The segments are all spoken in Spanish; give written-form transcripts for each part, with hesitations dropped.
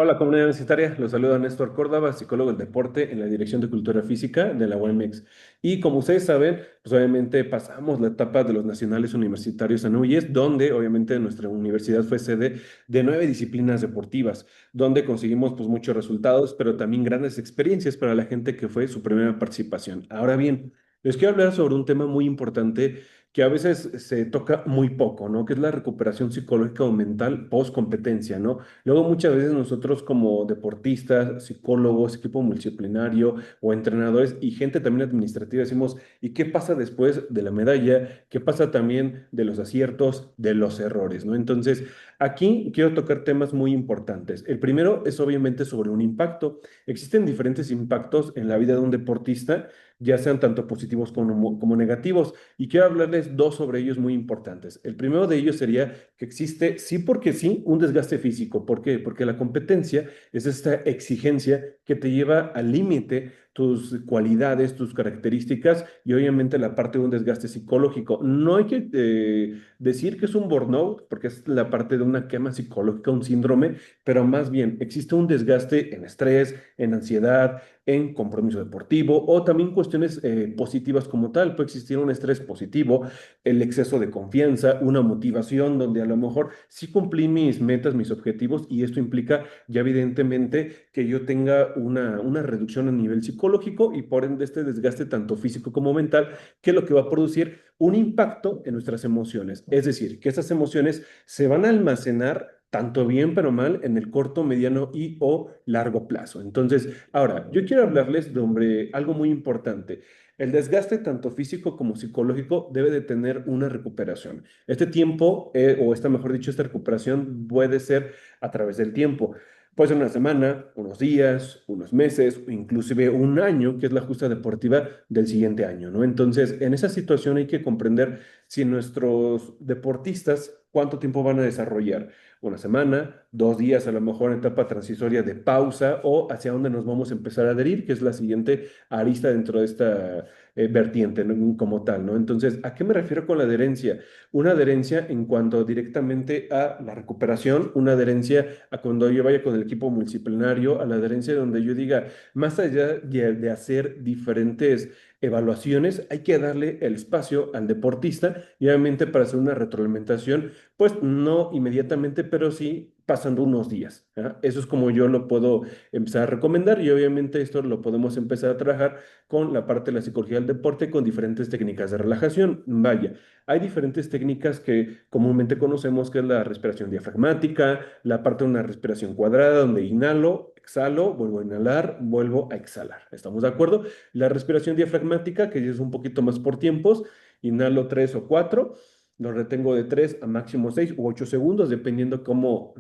Hola, comunidad universitaria. Los saluda Néstor Córdoba, psicólogo del deporte en la Dirección de Cultura Física de la UAMX. Y como ustedes saben, pues obviamente pasamos la etapa de los nacionales universitarios en UIES, donde obviamente nuestra universidad fue sede de 9 disciplinas deportivas, donde conseguimos pues muchos resultados, pero también grandes experiencias para la gente que fue su primera participación. Ahora bien, les quiero hablar sobre un tema muy importante que a veces se toca muy poco, ¿no? Que es la recuperación psicológica o mental post competencia, ¿no? Luego muchas veces nosotros como deportistas, psicólogos, equipo multidisciplinario o entrenadores y gente también administrativa decimos, ¿y qué pasa después de la medalla? ¿Qué pasa también de los aciertos, de los errores, ¿no? Entonces, aquí quiero tocar temas muy importantes. El primero es obviamente sobre un impacto. Existen diferentes impactos en la vida de un deportista, ya sean tanto positivos como negativos, y quiero hablarles dos sobre ellos muy importantes. El primero de ellos sería que existe, sí porque sí, un desgaste físico. ¿Por qué? Porque la competencia es esta exigencia que te lleva al límite tus cualidades, tus características y obviamente la parte de un desgaste psicológico. No hay que decir que es un burnout, porque es la parte de una quema psicológica, un síndrome, pero más bien existe un desgaste en estrés, en ansiedad, en compromiso deportivo o también cuestiones positivas como tal. Puede existir un estrés positivo, el exceso de confianza, una motivación donde a lo mejor sí cumplí mis metas, mis objetivos y esto implica ya evidentemente que yo tenga una reducción a nivel psicológico y por ende este desgaste tanto físico como mental, que es lo que va a producir un impacto en nuestras emociones. Es decir, que esas emociones se van a almacenar tanto bien pero mal en el corto, mediano y o largo plazo. Entonces, ahora, yo quiero hablarles de algo muy importante. El desgaste tanto físico como psicológico debe de tener una recuperación. Este tiempo, o esta, mejor dicho, esta recuperación puede ser a través del tiempo. Puede ser una semana, unos días, unos meses, o inclusive un año, que es la justa deportiva del siguiente año, ¿no? Entonces, en esa situación hay que comprender si nuestros deportistas cuánto tiempo van a desarrollar. Una semana, 2 días, a lo mejor en etapa transitoria de pausa o hacia dónde nos vamos a empezar a adherir, que es la siguiente arista dentro de esta vertiente, ¿no? Como tal, ¿no? Entonces, ¿a qué me refiero con la adherencia? Una adherencia en cuanto directamente a la recuperación, una adherencia a cuando yo vaya con el equipo multidisciplinario, a la adherencia donde yo diga, más allá de hacer diferentes evaluaciones, hay que darle el espacio al deportista y obviamente para hacer una retroalimentación, pues no inmediatamente, pero sí pasando unos días. ¿Ah? Eso es como yo lo puedo empezar a recomendar y obviamente esto lo podemos empezar a trabajar con la parte de la psicología del deporte, con diferentes técnicas de relajación. Vaya, hay diferentes técnicas que comúnmente conocemos, que es la respiración diafragmática, la parte de una respiración cuadrada, donde inhalo, exhalo, vuelvo a inhalar, vuelvo a exhalar. ¿Estamos de acuerdo? La respiración diafragmática, que ya es un poquito más por tiempos, inhalo 3 o 4. Lo retengo de 3 a máximo 6 u 8 segundos, dependiendo cómo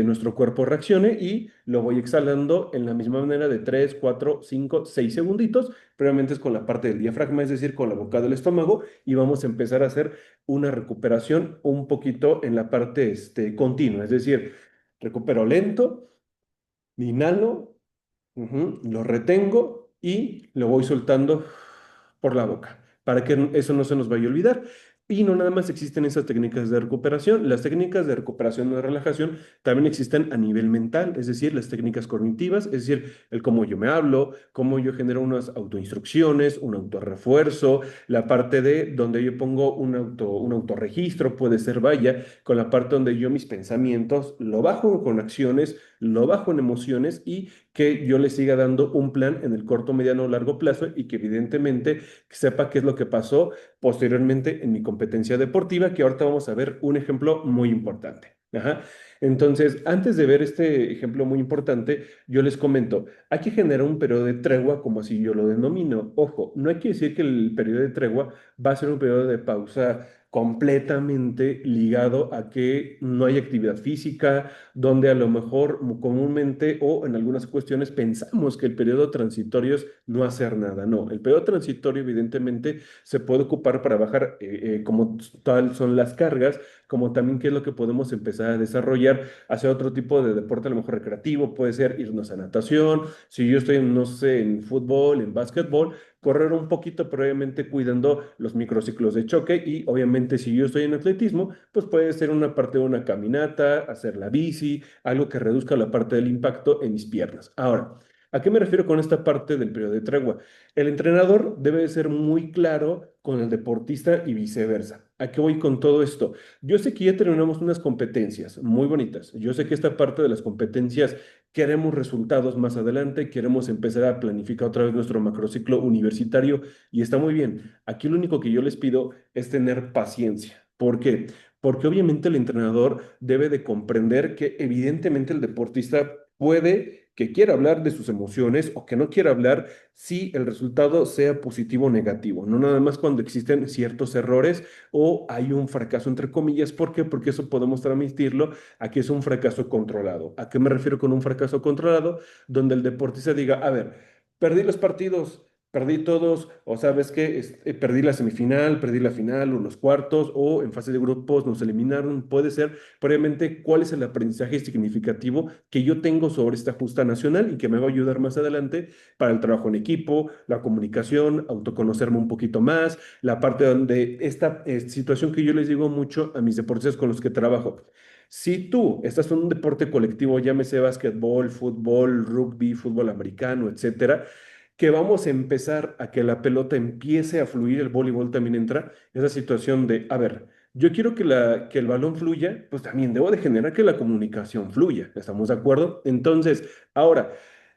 nuestro cuerpo reaccione, y lo voy exhalando en la misma manera de 3, 4, 5, 6 segunditos. Previamente es con la parte del diafragma, es decir, con la boca del estómago, y vamos a empezar a hacer una recuperación un poquito en la parte continua, es decir, recupero lento, inhalo, lo retengo y lo voy soltando por la boca, para que eso no se nos vaya a olvidar. Y no nada más existen esas técnicas de recuperación, las técnicas de recuperación o de relajación también existen a nivel mental, es decir, las técnicas cognitivas, es decir, el cómo yo me hablo, cómo yo genero unas autoinstrucciones, un autorrefuerzo, la parte de donde yo pongo un autorregistro, puede ser, vaya, con la parte donde yo mis pensamientos lo bajo con acciones, lo bajo en emociones y que yo le siga dando un plan en el corto, mediano o largo plazo y que evidentemente sepa qué es lo que pasó posteriormente en mi competencia deportiva, que ahorita vamos a ver un ejemplo muy importante. Ajá. Entonces, antes de ver este ejemplo muy importante, yo les comento, hay que generar un periodo de tregua, como así yo lo denomino. Ojo, no hay que decir que el periodo de tregua va a ser un periodo de pausa completamente ligado a que no hay actividad física, donde a lo mejor comúnmente o en algunas cuestiones pensamos que el periodo transitorio es no hacer nada. No, el periodo transitorio evidentemente se puede ocupar para bajar como tal son las cargas, como también qué es lo que podemos empezar a desarrollar hacia otro tipo de deporte, a lo mejor recreativo, puede ser irnos a natación, si yo estoy, no sé, en fútbol, en básquetbol, correr un poquito, pero obviamente cuidando los microciclos de choque y obviamente si yo estoy en atletismo, pues puede ser una parte de una caminata, hacer la bici, algo que reduzca la parte del impacto en mis piernas. Ahora, ¿a qué me refiero con esta parte del periodo de tregua? El entrenador debe de ser muy claro con el deportista y viceversa. ¿A qué voy con todo esto? Yo sé que ya tenemos unas competencias muy bonitas. Yo sé que esta parte de las competencias queremos resultados más adelante, queremos empezar a planificar otra vez nuestro macrociclo universitario y está muy bien. Aquí lo único que yo les pido es tener paciencia. ¿Por qué? Porque obviamente el entrenador debe de comprender que evidentemente el deportista puede que quiera hablar de sus emociones o que no quiera hablar si el resultado sea positivo o negativo, no nada más cuando existen ciertos errores o hay un fracaso entre comillas. ¿Por qué? Porque eso podemos transmitirlo a que es un fracaso controlado. ¿A qué me refiero con un fracaso controlado? Donde el deportista diga, a ver, perdí los partidos, perdí todos, o sabes que perdí la semifinal, perdí la final o los cuartos, o en fase de grupos nos eliminaron. Puede ser previamente cuál es el aprendizaje significativo que yo tengo sobre esta justa nacional y que me va a ayudar más adelante para el trabajo en equipo, la comunicación, autoconocerme un poquito más, la parte donde esta situación que yo les digo mucho a mis deportistas con los que trabajo. Si tú estás en un deporte colectivo, llámese básquetbol, fútbol, rugby, fútbol americano, etcétera, que vamos a empezar a que la pelota empiece a fluir, el voleibol también entra, esa situación de, a ver, yo quiero que el balón fluya, pues también debo de generar que la comunicación fluya, ¿estamos de acuerdo? Entonces, ahora,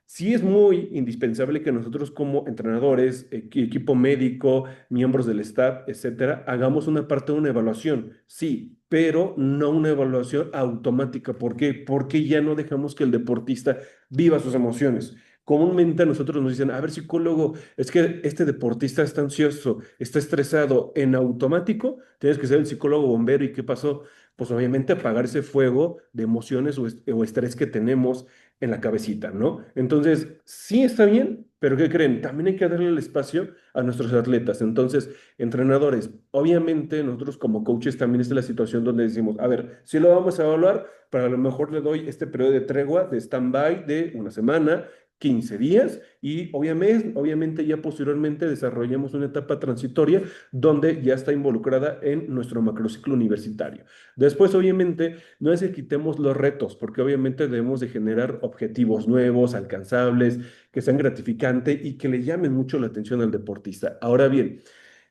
sí es muy indispensable que nosotros como entrenadores, equipo médico, miembros del staff, etcétera, hagamos una parte de una evaluación, sí, pero no una evaluación automática. ¿Por qué? Porque ya no dejamos que el deportista viva sus emociones. Comúnmente a nosotros nos dicen, a ver, psicólogo, es que este deportista está ansioso, está estresado. En automático, tienes que ser el psicólogo bombero. ¿Y qué pasó? Pues obviamente apagar ese fuego de emociones o estrés que tenemos en la cabecita, ¿no? Entonces, sí está bien, pero ¿qué creen? También hay que darle el espacio a nuestros atletas. Entonces, entrenadores, obviamente nosotros como coaches también está la situación donde decimos, a ver, si lo vamos a evaluar, pero a lo mejor le doy este periodo de tregua, de stand-by de una semana, 15 días y obviamente ya posteriormente desarrollamos una etapa transitoria donde ya está involucrada en nuestro macrociclo universitario. Después, obviamente, no es que quitemos los retos, porque obviamente debemos de generar objetivos nuevos, alcanzables, que sean gratificantes y que le llamen mucho la atención al deportista. Ahora bien,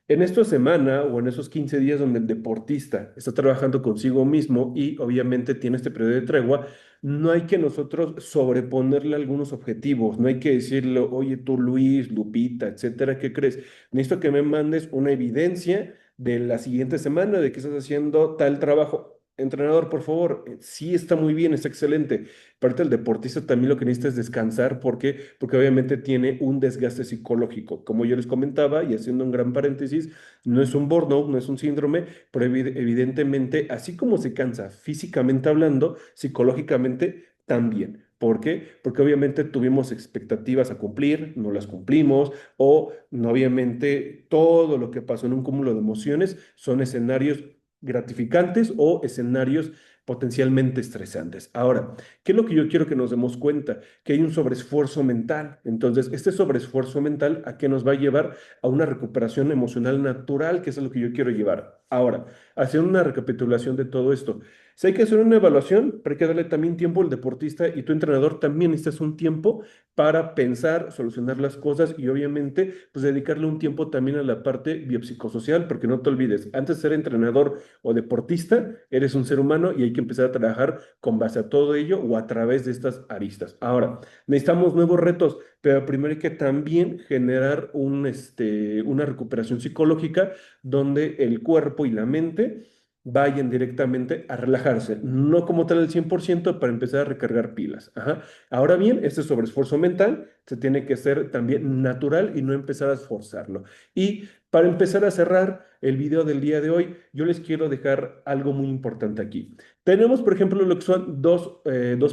en esta semana o en esos 15 días donde el deportista está trabajando consigo mismo y obviamente tiene este periodo de tregua, no hay que nosotros sobreponerle algunos objetivos, no hay que decirle, oye tú Luis, Lupita, etcétera, ¿qué crees? Necesito que me mandes una evidencia de la siguiente semana de que estás haciendo tal trabajo. Entrenador, por favor, sí está muy bien, está excelente. Parte del deportista también lo que necesita es descansar. ¿Por qué? Porque obviamente tiene un desgaste psicológico. Como yo les comentaba, y haciendo un gran paréntesis, no es un burnout, no es un síndrome, pero evidentemente, así como se cansa físicamente hablando, psicológicamente también. ¿Por qué? Porque obviamente tuvimos expectativas a cumplir, no las cumplimos, o no, obviamente todo lo que pasó en un cúmulo de emociones son escenarios gratificantes o escenarios potencialmente estresantes. Ahora, ¿qué es lo que yo quiero que nos demos cuenta? Que hay un sobreesfuerzo mental. Entonces, este sobreesfuerzo mental, ¿a qué nos va a llevar? A una recuperación emocional natural, que es a lo que yo quiero llevar. Ahora, haciendo una recapitulación de todo esto, si hay que hacer una evaluación, pero hay que darle también tiempo al deportista y tu entrenador también necesitas un tiempo para pensar, solucionar las cosas y obviamente pues dedicarle un tiempo también a la parte biopsicosocial, porque no te olvides, antes de ser entrenador o deportista, eres un ser humano y hay que empezar a trabajar con base a todo ello o a través de estas aristas. Ahora, necesitamos nuevos retos, pero primero hay que también generar una recuperación psicológica donde el cuerpo y la mente vayan directamente a relajarse, no como tal el 100% para empezar a recargar pilas. Ajá. Ahora bien, este sobreesfuerzo mental se tiene que ser también natural y no empezar a esforzarlo. Y para empezar a cerrar el video del día de hoy, yo les quiero dejar algo muy importante aquí. Tenemos, por ejemplo, lo que son dos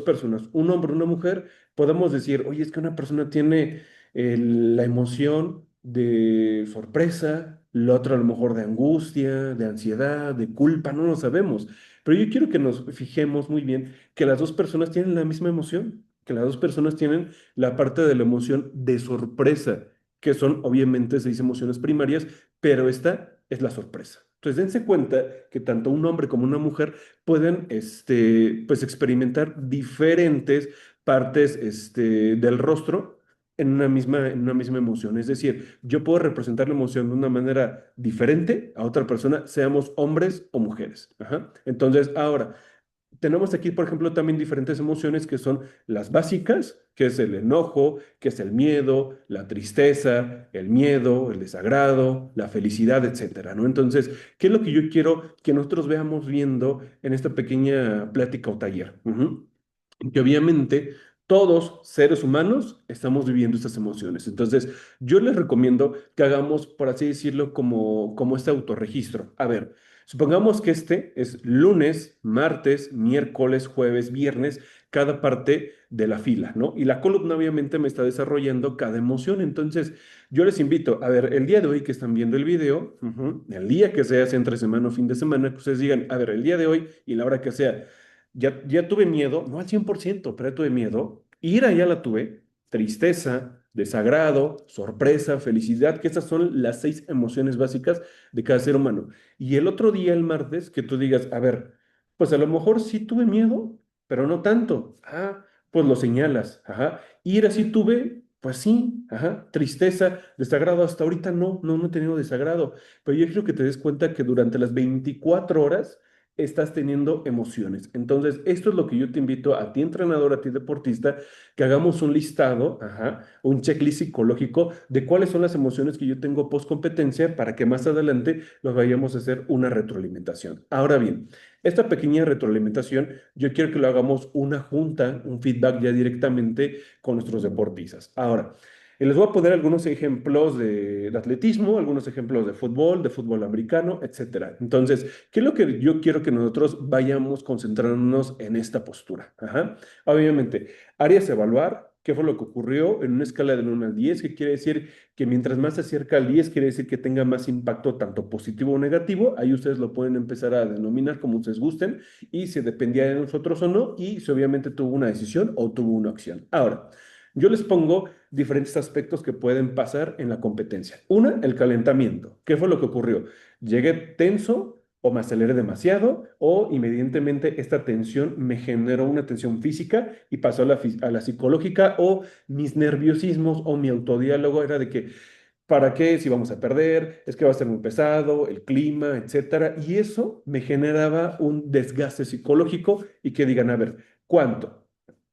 personas, un hombre y una mujer. Podemos decir, oye, es que una persona tiene la emoción de sorpresa, la otra a lo mejor de angustia, de ansiedad, de culpa, no lo sabemos. Pero yo quiero que nos fijemos muy bien que las dos personas tienen la misma emoción, que las dos personas tienen la parte de la emoción de sorpresa, que son obviamente seis emociones primarias, pero esta es la sorpresa. Entonces, dense cuenta que tanto un hombre como una mujer pueden pues experimentar diferentes partes del rostro en una misma emoción. Es decir, yo puedo representar la emoción de una manera diferente a otra persona, seamos hombres o mujeres. Ajá. Entonces, ahora, tenemos aquí, por ejemplo, también diferentes emociones que son las básicas, que es el enojo, que es el miedo, la tristeza, el miedo, el desagrado, la felicidad, etcétera, ¿no? Entonces, ¿qué es lo que yo quiero que nosotros veamos viendo en esta pequeña plática o taller? Ujú. Que obviamente todos seres humanos estamos viviendo estas emociones. Entonces, yo les recomiendo que hagamos, por así decirlo, como este autorregistro. A ver, supongamos que este es lunes, martes, miércoles, jueves, viernes, cada parte de la fila, ¿no? Y la columna obviamente me está desarrollando cada emoción. Entonces, yo les invito a ver el día de hoy que están viendo el video, el día que sea entre semana o fin de semana, que ustedes digan, a ver, el día de hoy y la hora que sea, ya tuve miedo, no al 100%, pero ya tuve miedo. Ira ya la tuve, tristeza, desagrado, sorpresa, felicidad, que esas son las seis emociones básicas de cada ser humano. Y el otro día, el martes, que tú digas, a ver, pues a lo mejor sí tuve miedo, pero no tanto. Ah, pues lo señalas. Ajá. Ira sí tuve, pues sí. Ajá. Tristeza, desagrado, hasta ahorita no he tenido desagrado. Pero yo quiero que te des cuenta que durante las 24 horas estás teniendo emociones. Entonces, esto es lo que yo te invito a ti, entrenador, a ti, deportista, que hagamos un listado, ajá, un checklist psicológico de cuáles son las emociones que yo tengo post competencia para que más adelante los vayamos a hacer una retroalimentación. Ahora bien, esta pequeña retroalimentación, yo quiero que lo hagamos una junta, un feedback ya directamente con nuestros deportistas. Ahora, les voy a poner algunos ejemplos de atletismo, algunos ejemplos de fútbol americano, etcétera. Entonces, ¿qué es lo que yo quiero que nosotros vayamos concentrándonos en esta postura? Ajá. Obviamente, áreas a evaluar, qué fue lo que ocurrió en una escala del 1 al 10, que quiere decir que mientras más se acerca al 10, quiere decir que tenga más impacto tanto positivo o negativo. Ahí ustedes lo pueden empezar a denominar como ustedes gusten y si dependía de nosotros o no y si obviamente tuvo una decisión o tuvo una acción. Ahora, yo les pongo diferentes aspectos que pueden pasar en la competencia. Una, el calentamiento. ¿Qué fue lo que ocurrió? Llegué tenso o me aceleré demasiado o inmediatamente esta tensión me generó una tensión física y pasó a a la psicológica o mis nerviosismos o mi autodiálogo era de que, ¿para qué? Si vamos a perder, es que va a ser muy pesado, el clima, etcétera. Y eso me generaba un desgaste psicológico y que digan, a ver, ¿cuánto?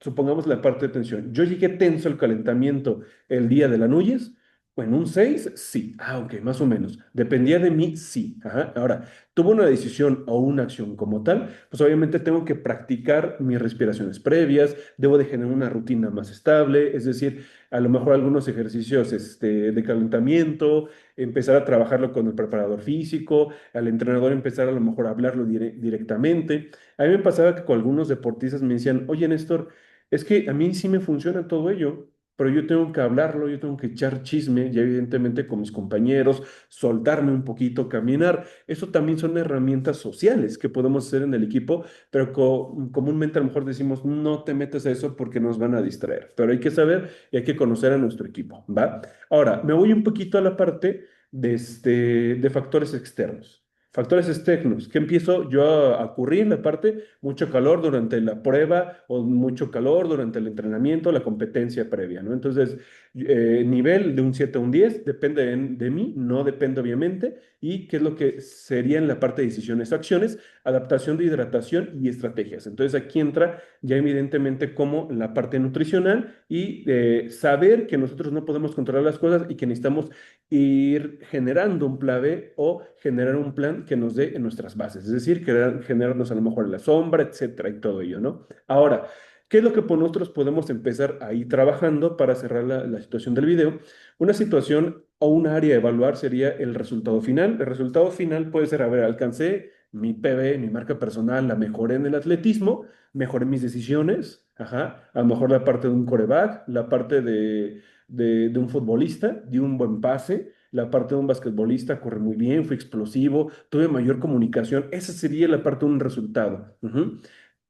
Supongamos la parte de tensión. Yo llegué tenso al calentamiento el día de la Núñez. En un 6 sí. Ah, ok, más o menos. Dependía de mí, sí. Ajá. Ahora, tuvo una decisión o una acción como tal, pues obviamente tengo que practicar mis respiraciones previas, debo de generar una rutina más estable, es decir, a lo mejor algunos ejercicios de calentamiento, empezar a trabajarlo con el preparador físico, al entrenador empezar a lo mejor a hablarlo directamente. A mí me pasaba que con algunos deportistas me decían, oye Néstor, es que a mí sí me funciona todo ello, pero yo tengo que hablarlo, yo tengo que echar chisme, y evidentemente con mis compañeros, soltarme un poquito, caminar. Eso también son herramientas sociales que podemos hacer en el equipo, pero comúnmente a lo mejor decimos, no te metas a eso porque nos van a distraer. Pero hay que saber y hay que conocer a nuestro equipo, ¿va? Ahora, me voy un poquito a la parte de factores externos. Factores externos, que empiezo yo a ocurrir en la parte, mucho calor durante la prueba o mucho calor durante el entrenamiento, la competencia previa, ¿no? Entonces, nivel de un 7 a un 10 depende de mí, no depende obviamente, y qué es lo que sería en la parte de decisiones, acciones, adaptación de hidratación y estrategias. Entonces, aquí entra ya evidentemente como la parte nutricional y saber que nosotros no podemos controlar las cosas y que necesitamos ir generando un plan B o generar un plan que nos dé en nuestras bases, es decir, generarnos a lo mejor en la sombra, etcétera, y todo ello, ¿no? Ahora, ¿qué es lo que por nosotros podemos empezar a ir trabajando para cerrar la situación del video? Una situación o un área a evaluar sería el resultado final. El resultado final puede ser, a ver, alcancé mi PB, mi marca personal, la mejoré en el atletismo, mejoré mis decisiones, ajá, a lo mejor la parte de un coreback, la parte de un futbolista, de un buen pase, la parte de un basquetbolista, corre muy bien, fue explosivo, tuve mayor comunicación. Esa sería la parte de un resultado. Ujú.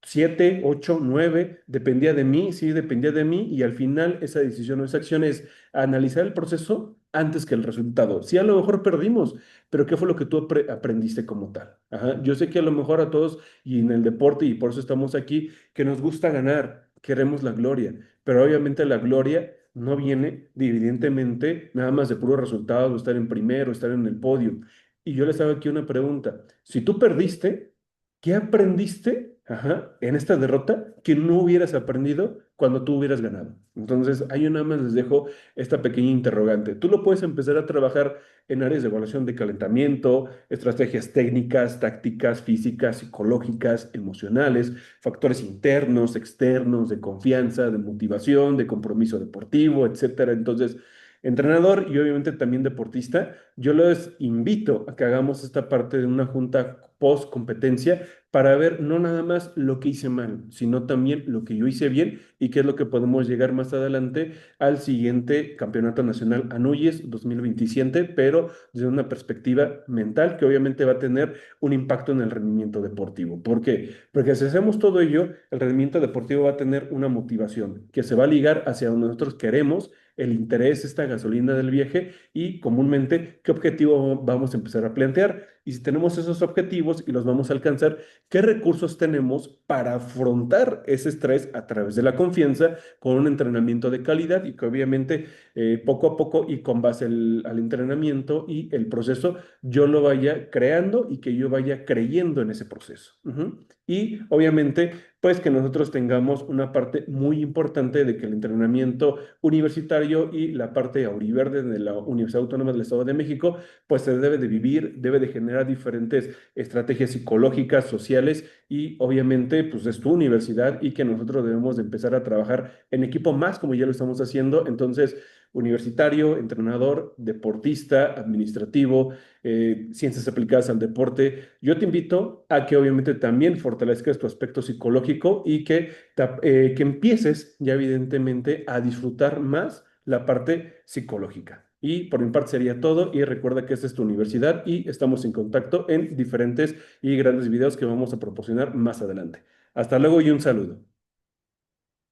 7, 8, 9, dependía de mí, sí, dependía de mí, y al final esa decisión o esa acción es analizar el proceso antes que el resultado. Sí, a lo mejor perdimos, pero ¿qué fue lo que tú aprendiste como tal? Ajá. Yo sé que a lo mejor a todos, y en el deporte, y por eso estamos aquí, que nos gusta ganar, queremos la gloria, pero obviamente la gloria no viene evidentemente nada más de puros resultados, o estar en primero, estar en el podio. Y yo les hago aquí una pregunta. Si tú perdiste, ¿qué aprendiste, ajá, en esta derrota que no hubieras aprendido cuando tú hubieras ganado? Entonces, ahí yo nada más les dejo esta pequeña interrogante. Tú lo puedes empezar a trabajar en áreas de evaluación de calentamiento, estrategias técnicas, tácticas, físicas, psicológicas, emocionales, factores internos, externos, de confianza, de motivación, de compromiso deportivo, etcétera. Entonces, entrenador y obviamente también deportista, yo les invito a que hagamos esta parte de una junta post competencia para ver no nada más lo que hice mal, sino también lo que yo hice bien y qué es lo que podemos llegar más adelante al siguiente Campeonato Nacional Anuyes 2027, pero desde una perspectiva mental que obviamente va a tener un impacto en el rendimiento deportivo. ¿Por qué? Porque si hacemos todo ello, el rendimiento deportivo va a tener una motivación que se va a ligar hacia donde nosotros queremos, el interés, esta gasolina del viaje y comúnmente qué objetivo vamos a empezar a plantear. Y si tenemos esos objetivos y los vamos a alcanzar, ¿qué recursos tenemos para afrontar ese estrés a través de la confianza con un entrenamiento de calidad y que obviamente poco a poco y con base al entrenamiento y el proceso yo lo vaya creando y que yo vaya creyendo en ese proceso? Ujú. Y obviamente, pues que nosotros tengamos una parte muy importante de que el entrenamiento universitario y la parte auriverde de la Universidad Autónoma del Estado de México, pues se debe de vivir, debe de generar diferentes estrategias psicológicas, sociales y obviamente pues es tu universidad y que nosotros debemos de empezar a trabajar en equipo más como ya lo estamos haciendo. Entonces, universitario, entrenador, deportista, administrativo, ciencias aplicadas al deporte. Yo te invito a que obviamente también fortalezcas tu aspecto psicológico y que empieces ya evidentemente a disfrutar más la parte psicológica. Y por mi parte sería todo y recuerda que esta es tu universidad y estamos en contacto en diferentes y grandes videos que vamos a proporcionar más adelante. Hasta luego y un saludo.